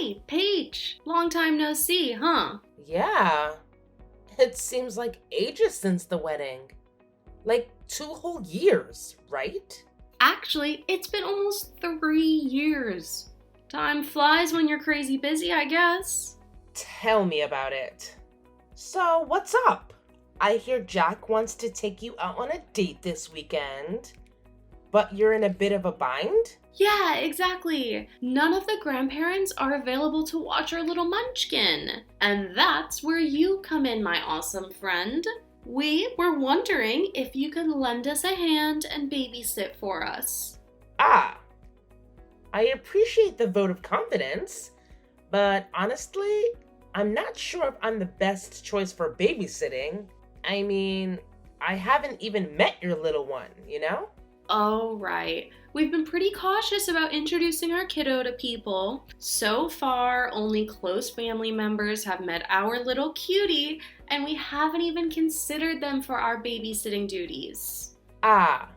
Hey, Paige. Long time no see, huh? Yeah, it seems like ages since the wedding. Like 2 whole years, right? Actually, it's been almost 3 years. Time flies when you're crazy busy, I guess. Tell me about it. So, what's up? I hear Jack wants to take you out on a date this weekend, but you're in a bit of a bind? Yeah, exactly. None of the grandparents are available to watch our little munchkin. And that's where you come in, my awesome friend. We were wondering if you could lend us a hand and babysit for us. Ah, I appreciate the vote of confidence, but honestly, I'm not sure if I'm the best choice for babysitting. I mean, I haven't even met your little one, you know? Oh, right. We've been pretty cautious about introducing our kiddo to people. So far, only close family members have met our little cutie, and we haven't even considered them for our babysitting duties. Ah,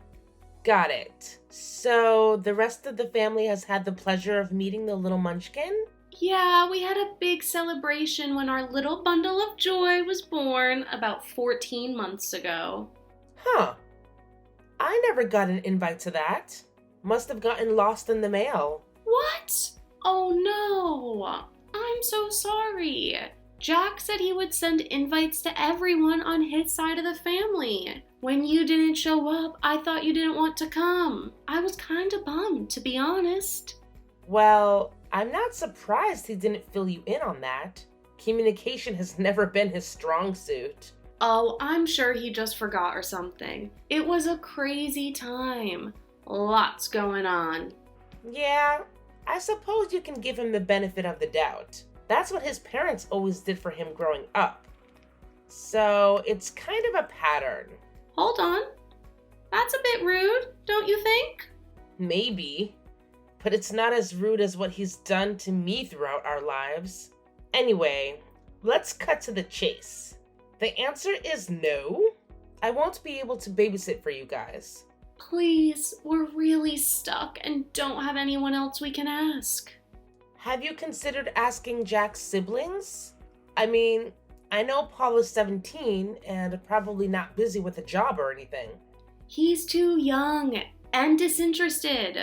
got it. So, the rest of the family has had the pleasure of meeting the little munchkin? Yeah, we had a big celebration when our little bundle of joy was born about 14 months ago. Huh. I never got an invite to that. Must have gotten lost in the mail. What? Oh no! I'm so sorry. Jack said he would send invites to everyone on his side of the family. When you didn't show up, I thought you didn't want to come. I was kinda bummed, to be honest. Well, I'm not surprised he didn't fill you in on that. Communication has never been his strong suit. Oh, I'm sure he just forgot or something. It was a crazy time. Lots going on. Yeah, I suppose you can give him the benefit of the doubt. That's what his parents always did for him growing up. So it's kind of a pattern. Hold on. That's a bit rude, don't you think? Maybe, but it's not as rude as what he's done to me throughout our lives. Anyway, let's cut to the chase. The answer is no. I won't be able to babysit for you guys. Please, we're really stuck and don't have anyone else we can ask. Have you considered asking Jack's siblings? I mean, I know Paul is 17 and probably not busy with a job or anything. He's too young and disinterested.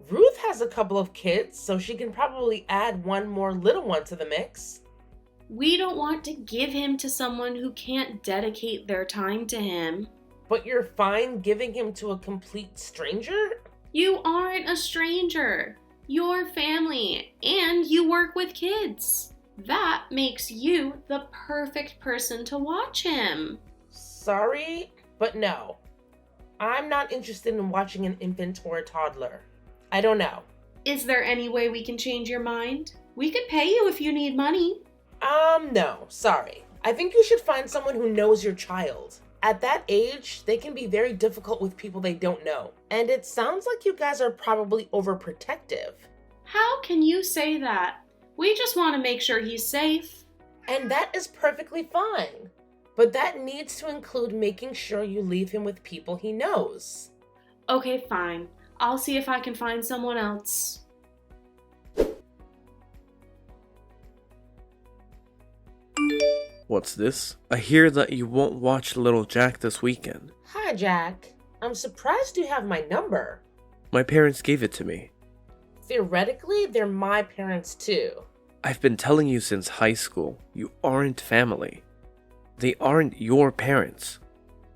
Ruth has a couple of kids, so she can probably add one more little one to the mix. We don't want to give him to someone who can't dedicate their time to him. But you're fine giving him to a complete stranger? You aren't a stranger. You're family, and you work with kids. That makes you the perfect person to watch him. Sorry, but no. I'm not interested in watching an infant or a toddler. I don't know. Is there any way we can change your mind? We could pay you if you need money. No, sorry. I think you should find someone who knows your child. At that age, they can be very difficult with people they don't know. And it sounds like you guys are probably overprotective. How can you say that? We just want to make sure he's safe. And that is perfectly fine. But that needs to include making sure you leave him with people he knows. Okay, fine. I'll see if I can find someone else. What's this? I hear that you won't watch Little Jack this weekend. Hi, Jack. I'm surprised you have my number. My parents gave it to me. Theoretically, they're my parents too. I've been telling you since high school, you aren't family. They aren't your parents.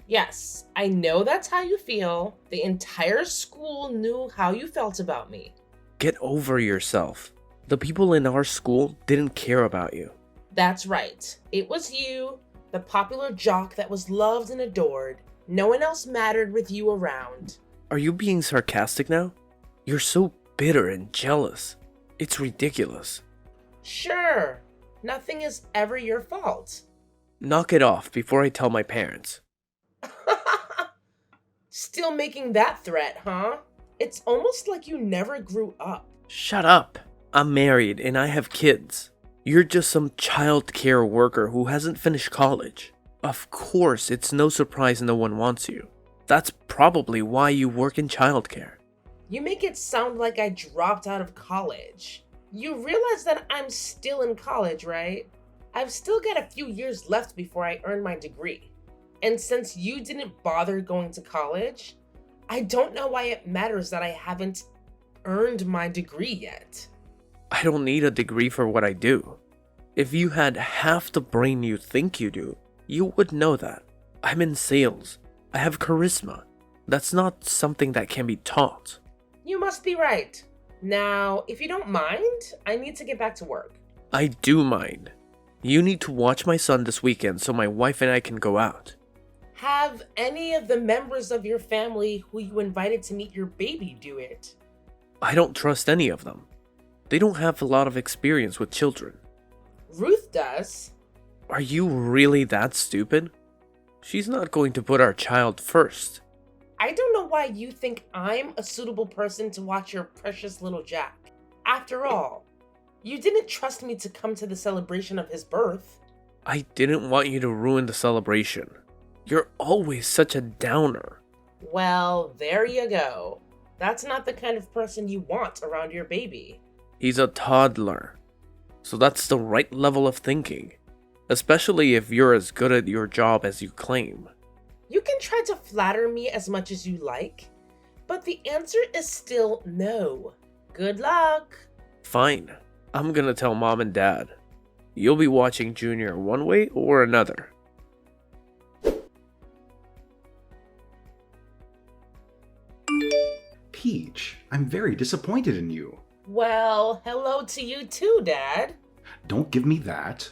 Yes, I know that's how you feel. The entire school knew how you felt about me. Get over yourself. The people in our school didn't care about you. That's right. It was you, the popular jock that was loved and adored. No one else mattered with you around. Are you being sarcastic now? You're so bitter and jealous. It's ridiculous. Sure, nothing is ever your fault. Knock it off before I tell my parents. Still making that threat, huh? It's almost like you never grew up. Shut up. I'm married and I have kids. You're just some child care worker who hasn't finished college. Of course, it's no surprise no one wants you. That's probably why you work in childcare. You make it sound like I dropped out of college. You realize that I'm still in college, right? I've still got a few years left before I earn my degree. And since you didn't bother going to college, I don't know why it matters that I haven't earned my degree yet. I don't need a degree for what I do. If you had half the brain you think you do, you would know that. I'm in sales. I have charisma. That's not something that can be taught. You must be right. Now, if you don't mind, I need to get back to work. I do mind. You need to watch my son this weekend so my wife and I can go out. Have any of the members of your family who you invited to meet your baby do it? I don't trust any of them. They don't have a lot of experience with children. Ruth does. Are you really that stupid? She's not going to put our child first. I don't know why you think I'm a suitable person to watch your precious little Jack. After all, you didn't trust me to come to the celebration of his birth. I didn't want you to ruin the celebration. You're always such a downer. Well, there you go. That's not the kind of person you want around your baby. He's a toddler. So that's the right level of thinking. Especially if you're as good at your job as you claim. You can try to flatter me as much as you like, but the answer is still no. Good luck. Fine. I'm gonna tell mom and dad. You'll be watching Junior one way or another. Peach, I'm very disappointed in you. Well, hello to you too, Dad. Don't give me that.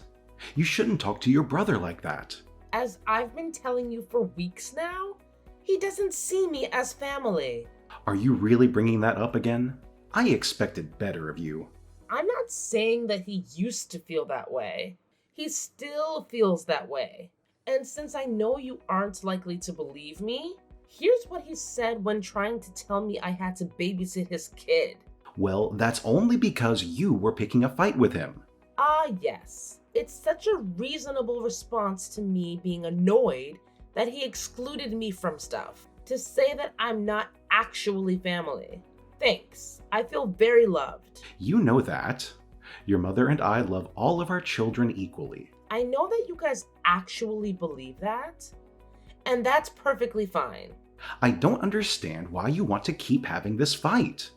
You shouldn't talk to your brother like that. As I've been telling you for weeks now, he doesn't see me as family. Are you really bringing that up again? I expected better of you. I'm not saying that he used to feel that way. He still feels that way. And since I know you aren't likely to believe me, here's what he said when trying to tell me I had to babysit his kid. Well, that's only because you were picking a fight with him. Ah, yes. It's such a reasonable response to me being annoyed that he excluded me from stuff. To say that I'm not actually family. Thanks. I feel very loved. You know that. Your mother and I love all of our children equally. I know that you guys actually believe that, and that's perfectly fine. I don't understand why you want to keep having this fight.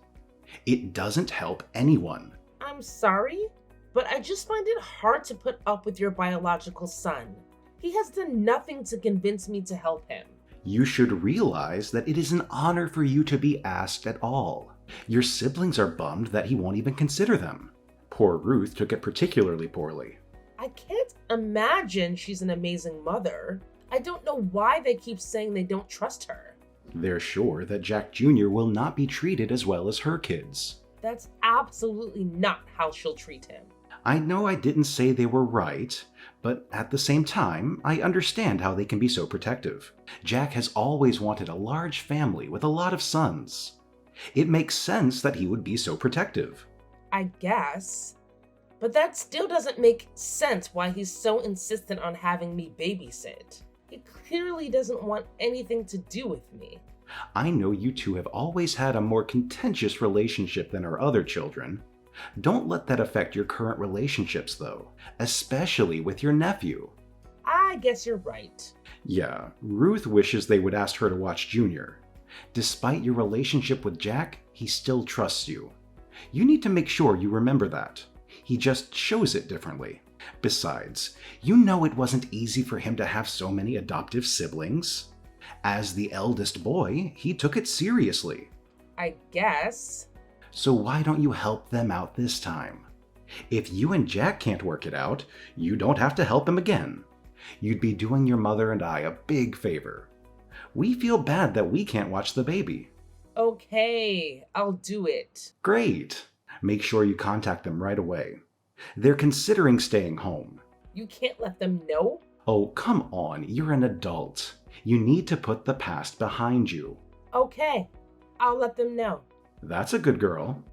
It doesn't help anyone. I'm sorry, but I just find it hard to put up with your biological son. He has done nothing to convince me to help him. You should realize that it is an honor for you to be asked at all. Your siblings are bummed that he won't even consider them. Poor Ruth took it particularly poorly. I can't imagine she's an amazing mother. I don't know why they keep saying they don't trust her. They're sure that Jack Jr. will not be treated as well as her kids. That's absolutely not how she'll treat him. I know I didn't say they were right, but at the same time, I understand how they can be so protective. Jack has always wanted a large family with a lot of sons. It makes sense that he would be so protective. I guess. But that still doesn't make sense why he's so insistent on having me babysit. He clearly doesn't want anything to do with me. I know you two have always had a more contentious relationship than our other children. Don't let that affect your current relationships, though, especially with your nephew. I guess you're right. Yeah, Ruth wishes they would ask her to watch Junior. Despite your relationship with Jack, he still trusts you. You need to make sure you remember that. He just shows it differently. Besides, you know it wasn't easy for him to have so many adoptive siblings. As the eldest boy, he took it seriously. I guess. So why don't you help them out this time? If you and Jack can't work it out, you don't have to help him again. You'd be doing your mother and I a big favor. We feel bad that we can't watch the baby. Okay, I'll do it. Great. Make sure you contact them right away. They're considering staying home. You can't let them know? Oh, come on, you're an adult. You need to put the past behind you. Okay, I'll let them know. That's a good girl.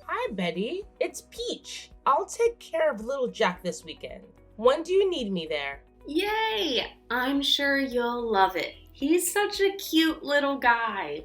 Hi, Betty. It's Peach. I'll take care of little Jack this weekend. When do you need me there? Yay! I'm sure you'll love it. He's such a cute little guy.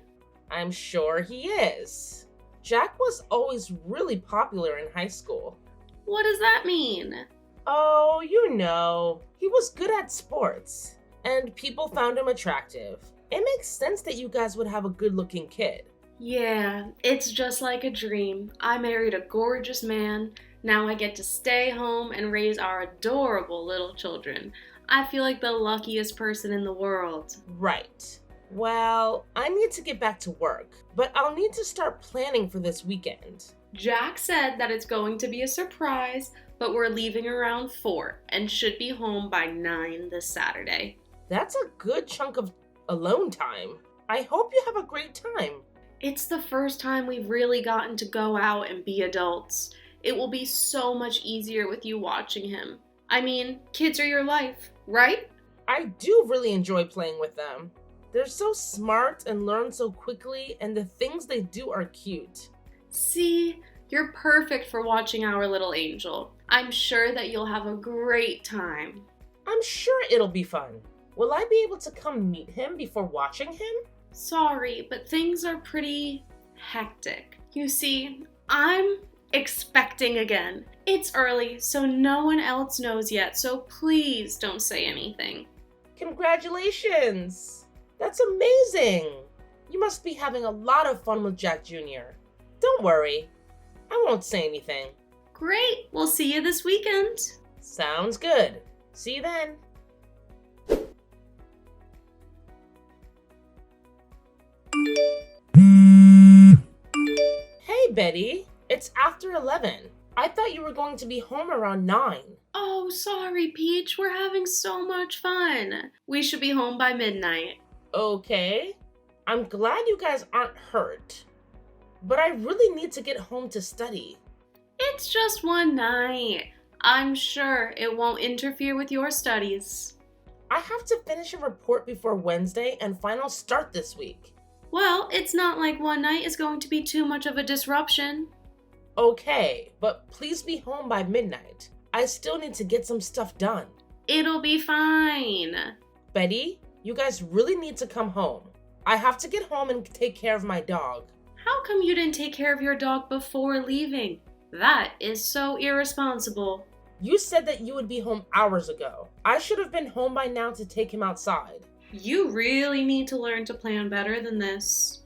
I'm sure he is. Jack was always really popular in high school. What does that mean? Oh, you know, he was good at sports, and people found him attractive. It makes sense that you guys would have a good-looking kid. Yeah, it's just like a dream. I married a gorgeous man. Now I get to stay home and raise our adorable little children. I feel like the luckiest person in the world. Right. Well, I need to get back to work, but I'll need to start planning for this weekend. Jack said that it's going to be a surprise, but we're leaving around 4 and should be home by 9 this Saturday. That's a good chunk of alone time. I hope you have a great time. It's the first time we've really gotten to go out and be adults. It will be so much easier with you watching him. I mean, kids are your life, right? I do really enjoy playing with them. They're so smart and learn so quickly, and the things they do are cute. See, you're perfect for watching our little angel. I'm sure that you'll have a great time. I'm sure it'll be fun. Will I be able to come meet him before watching him? Sorry, but things are pretty hectic. You see, I'm expecting again. It's early, so no one else knows yet, so please don't say anything. Congratulations! That's amazing! You must be having a lot of fun with Jack Jr. Don't worry, I won't say anything. Great, we'll see you this weekend. Sounds good. See you then. Hey, Betty. It's after 11. I thought you were going to be home around 9. Oh, sorry, Peach. We're having so much fun. We should be home by midnight. Okay. I'm glad you guys aren't hurt. But I really need to get home to study. It's just one night. I'm sure it won't interfere with your studies. I have to finish a report before Wednesday and finals start this week. Well, it's not like one night is going to be too much of a disruption. Okay, but please be home by midnight. I still need to get some stuff done. It'll be fine. Betty, you guys really need to come home. I have to get home and take care of my dog. How come you didn't take care of your dog before leaving? That is so irresponsible. You said that you would be home hours ago. I should have been home by now to take him outside. You really need to learn to plan better than this.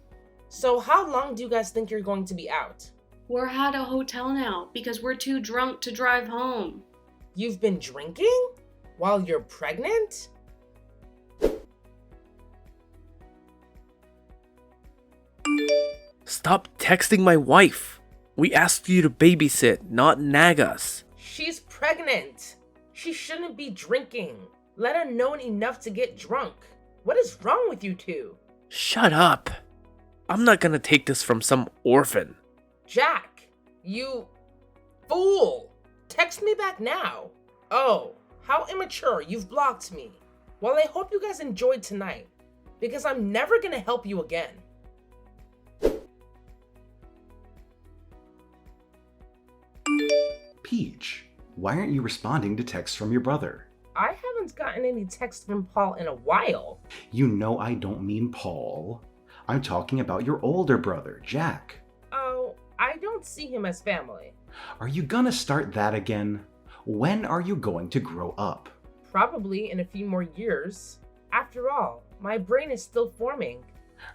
So how long do you guys think you're going to be out? We're at a hotel now because we're too drunk to drive home. You've been drinking? While you're pregnant? Stop texting my wife. We asked you to babysit, not nag us. She's pregnant. She shouldn't be drinking, let alone enough to get drunk. What is wrong with you two? Shut up. I'm not gonna take this from some orphan. Jack, you fool! Text me back now. Oh, how immature, you've blocked me. Well, I hope you guys enjoyed tonight, because I'm never gonna help you again. Peach, why aren't you responding to texts from your brother? I haven't gotten any text from Paul in a while. You know I don't mean Paul. I'm talking about your older brother, Jack. Oh, I don't see him as family. Are you gonna start that again? When are you going to grow up? Probably in a few more years. After all, my brain is still forming.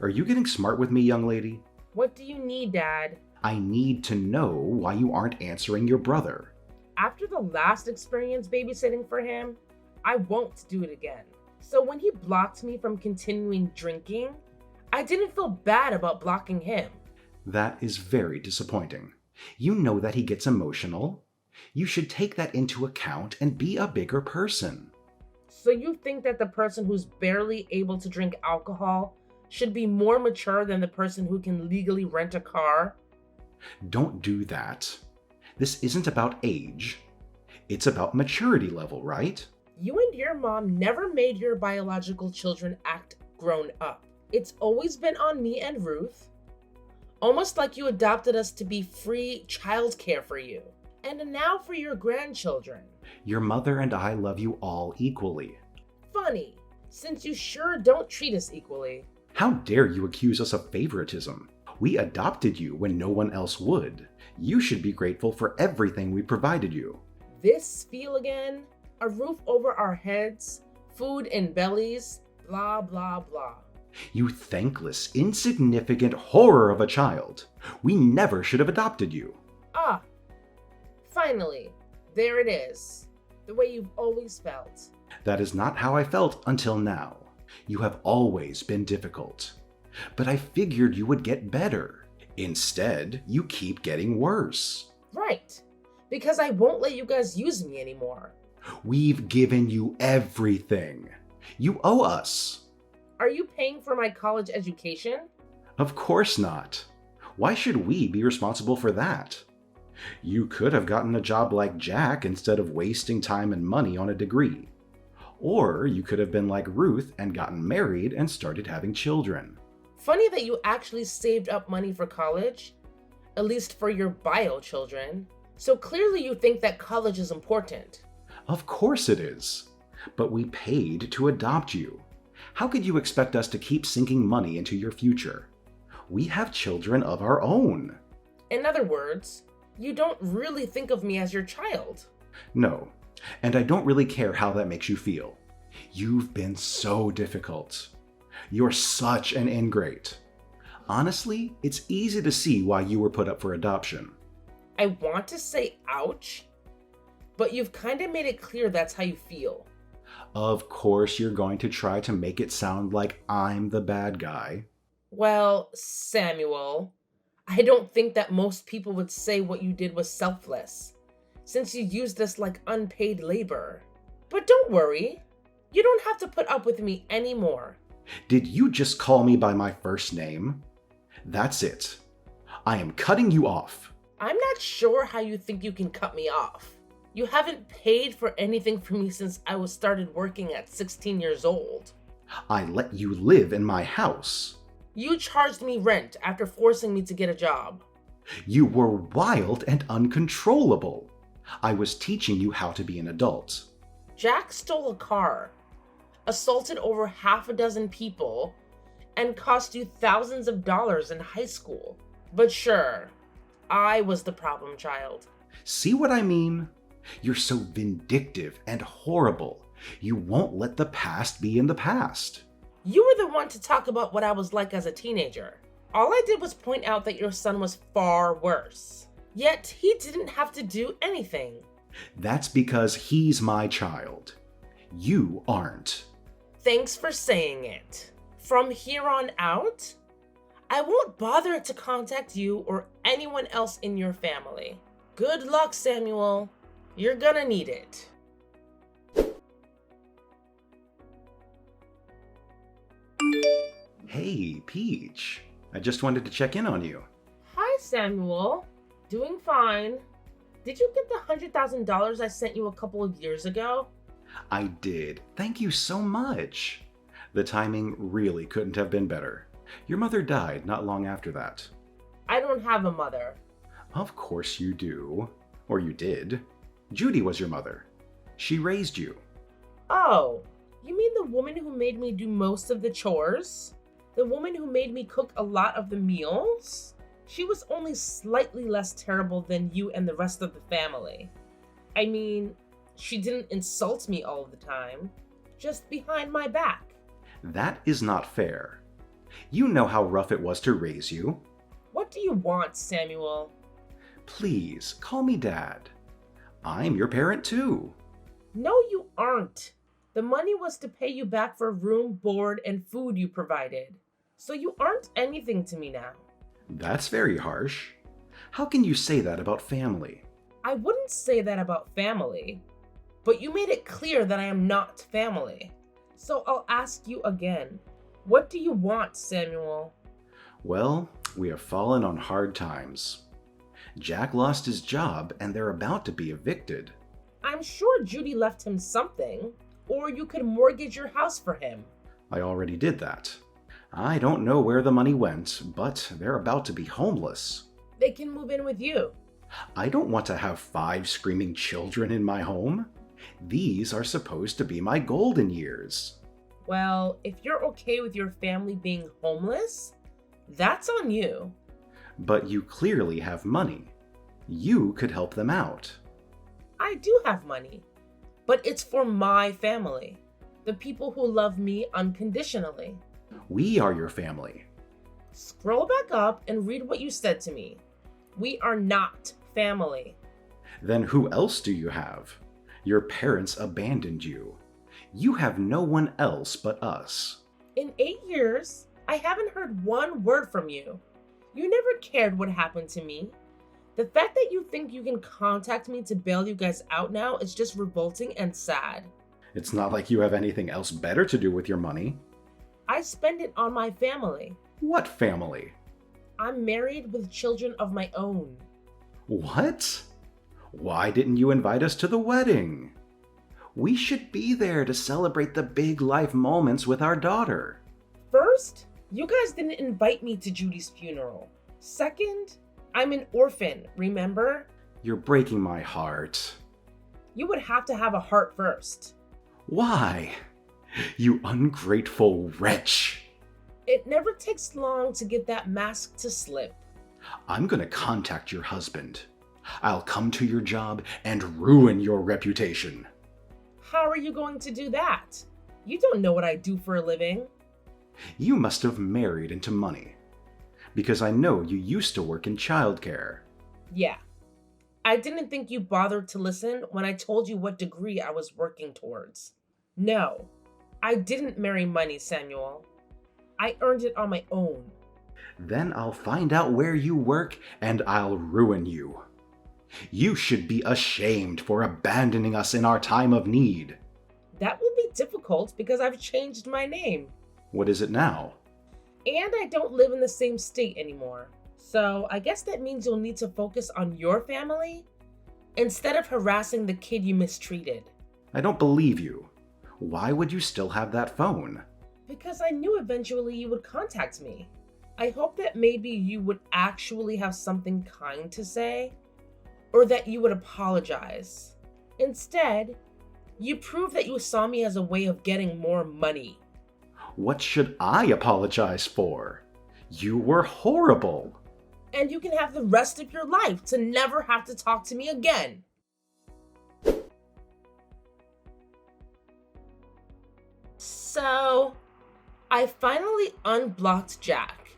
Are you getting smart with me, young lady? What do you need, Dad? I need to know why you aren't answering your brother. After the last experience babysitting for him, I won't do it again. So when he blocked me from continuing drinking, I didn't feel bad about blocking him. That is very disappointing. You know that he gets emotional. You should take that into account and be a bigger person. So you think that the person who's barely able to drink alcohol should be more mature than the person who can legally rent a car? Don't do that. This isn't about age. It's about maturity level, right? You and your mom never made your biological children act grown up. It's always been on me and Ruth. Almost like you adopted us to be free childcare for you. And now for your grandchildren. Your mother and I love you all equally. Funny. since you sure don't treat us equally. How dare you accuse us of favoritism? We adopted you when no one else would. You should be grateful for everything we provided you. This feel again? A roof over our heads, food in bellies, blah blah blah. You thankless, insignificant horror of a child. We never should have adopted you. Ah, finally, there it is. The way you've always felt. That is not how I felt until now. You have always been difficult. But I figured you would get better. Instead, you keep getting worse. Right, because I won't let you guys use me anymore. We've given you everything. You owe us. Are you paying for my college education? Of course not. Why should we be responsible for that? You could have gotten a job like Jack instead of wasting time and money on a degree. Or you could have been like Ruth and gotten married and started having children. Funny that you actually saved up money for college, at least for your bio children. So clearly you think that college is important. Of course it is. But we paid to adopt you. How could you expect us to keep sinking money into your future? We have children of our own. In other words, you don't really think of me as your child. No, and I don't really care how that makes you feel. You've been so difficult. You're such an ingrate. Honestly, it's easy to see why you were put up for adoption. I want to say ouch, but you've kind of made it clear that's how you feel. Of course you're going to try to make it sound like I'm the bad guy. Well, Samuel, I don't think that most people would say what you did was selfless, since you used us like unpaid labor. But don't worry, you don't have to put up with me anymore. Did you just call me by my first name? That's it. I am cutting you off. I'm not sure how you think you can cut me off. You haven't paid for anything for me since I started working at 16 years old. I let you live in my house. You charged me rent after forcing me to get a job. You were wild and uncontrollable. I was teaching you how to be an adult. Jack stole a car, assaulted over half a dozen people, and cost you thousands of dollars in high school. But sure, I was the problem child. See what I mean? You're so vindictive and horrible. You won't let the past be in the past. You were the one to talk about what I was like as a teenager. All I did was point out that your son was far worse. Yet he didn't have to do anything. That's because he's my child. You aren't. Thanks for saying it. From here on out, I won't bother to contact you or anyone else in your family. Good luck, Samuel. You're gonna need it. Hey, Peach. I just wanted to check in on you. Hi, Samuel. Doing fine. Did you get the $100,000 I sent you a couple of years ago? I did. Thank you so much. The timing really couldn't have been better. Your mother died not long after that. I don't have a mother. Of course you do. Or you did. Judy was your mother. She raised you. Oh, you mean the woman who made me do most of the chores? The woman who made me cook a lot of the meals? She was only slightly less terrible than you and the rest of the family. I mean, she didn't insult me all the time, just behind my back. That is not fair. You know how rough it was to raise you. What do you want, Samuel? Please, call me Dad. I'm your parent too. No, you aren't. The money was to pay you back for room, board, and food you provided. So you aren't anything to me now. That's very harsh. How can you say that about family? I wouldn't say that about family, but you made it clear that I am not family. So I'll ask you again. What do you want, Samuel? Well, we have fallen on hard times. Jack lost his job and they're about to be evicted. I'm sure Judy left him something, or you could mortgage your house for him. I already did that. I don't know where the money went, but they're about to be homeless. They can move in with you. I don't want to have 5 screaming children in my home. These are supposed to be my golden years. Well, if you're okay with your family being homeless, that's on you. But you clearly have money. You could help them out. I do have money, but it's for my family, the people who love me unconditionally. We are your family. Scroll back up and read what you said to me. We are not family. Then who else do you have? Your parents abandoned you. You have no one else but us. In 8 years, I haven't heard one word from you. You never cared what happened to me. The fact that you think you can contact me to bail you guys out now is just revolting and sad. It's not like you have anything else better to do with your money. I spend it on my family. What family? I'm married with children of my own. What? Why didn't you invite us to the wedding? We should be there to celebrate the big life moments with our daughter. First, you guys didn't invite me to Judy's funeral. Second, I'm an orphan, remember? You're breaking my heart. You would have to have a heart first. Why? You ungrateful wretch. It never takes long to get that mask to slip. I'm gonna contact your husband. I'll come to your job and ruin your reputation. How are you going to do that? You don't know what I do for a living. You must have married into money. Because I know you used to work in childcare. Yeah. I didn't think you bothered to listen when I told you what degree I was working towards. No, I didn't marry money, Samuel. I earned it on my own. Then I'll find out where you work and I'll ruin you. You should be ashamed for abandoning us in our time of need. That will be difficult because I've changed my name. What is it now? And I don't live in the same state anymore. So I guess that means you'll need to focus on your family instead of harassing the kid you mistreated. I don't believe you. Why would you still have that phone? Because I knew eventually you would contact me. I hope that maybe you would actually have something kind to say, or that you would apologize. Instead, you prove that you saw me as a way of getting more money. What should I apologize for? You were horrible. And you can have the rest of your life to never have to talk to me again. So, I finally unblocked Jack.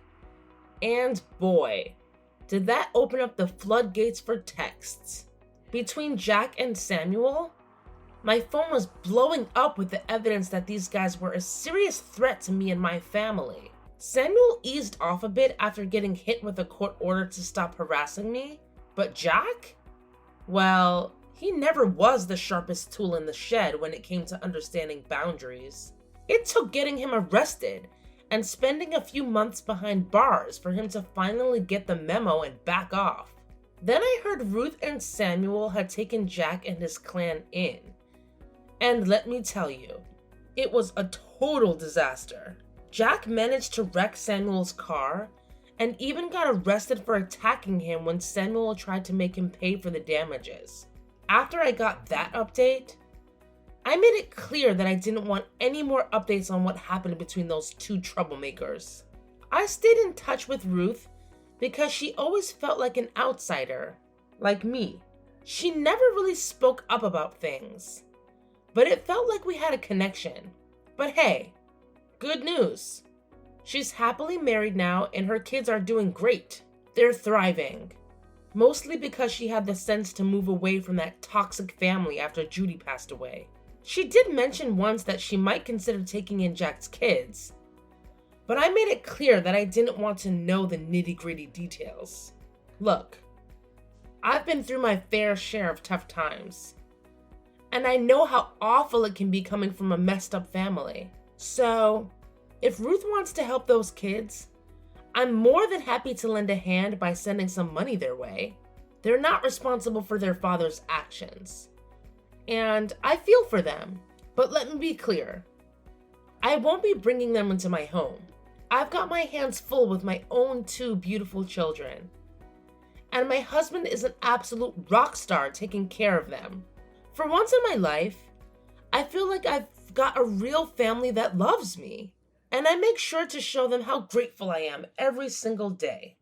And boy, did that open up the floodgates for texts. Between Jack and Samuel, my phone was blowing up with the evidence that these guys were a serious threat to me and my family. Samuel eased off a bit after getting hit with a court order to stop harassing me, but Jack? Well, he never was the sharpest tool in the shed when it came to understanding boundaries. It took getting him arrested and spending a few months behind bars for him to finally get the memo and back off. Then I heard Ruth and Samuel had taken Jack and his clan in. And let me tell you, it was a total disaster. Jack managed to wreck Samuel's car and even got arrested for attacking him when Samuel tried to make him pay for the damages. After I got that update, I made it clear that I didn't want any more updates on what happened between those two troublemakers. I stayed in touch with Ruth because she always felt like an outsider, like me. She never really spoke up about things, but it felt like we had a connection. But hey, good news. She's happily married now and her kids are doing great. They're thriving. Mostly because she had the sense to move away from that toxic family after Judy passed away. She did mention once that she might consider taking in Jack's kids, but I made it clear that I didn't want to know the nitty-gritty details. Look, I've been through my fair share of tough times, and I know how awful it can be coming from a messed up family. So, if Ruth wants to help those kids, I'm more than happy to lend a hand by sending some money their way. They're not responsible for their father's actions. And I feel for them, but let me be clear. I won't be bringing them into my home. I've got my hands full with my own 2 beautiful children. And my husband is an absolute rock star taking care of them. For once in my life, I feel like I've got a real family that loves me. And I make sure to show them how grateful I am every single day.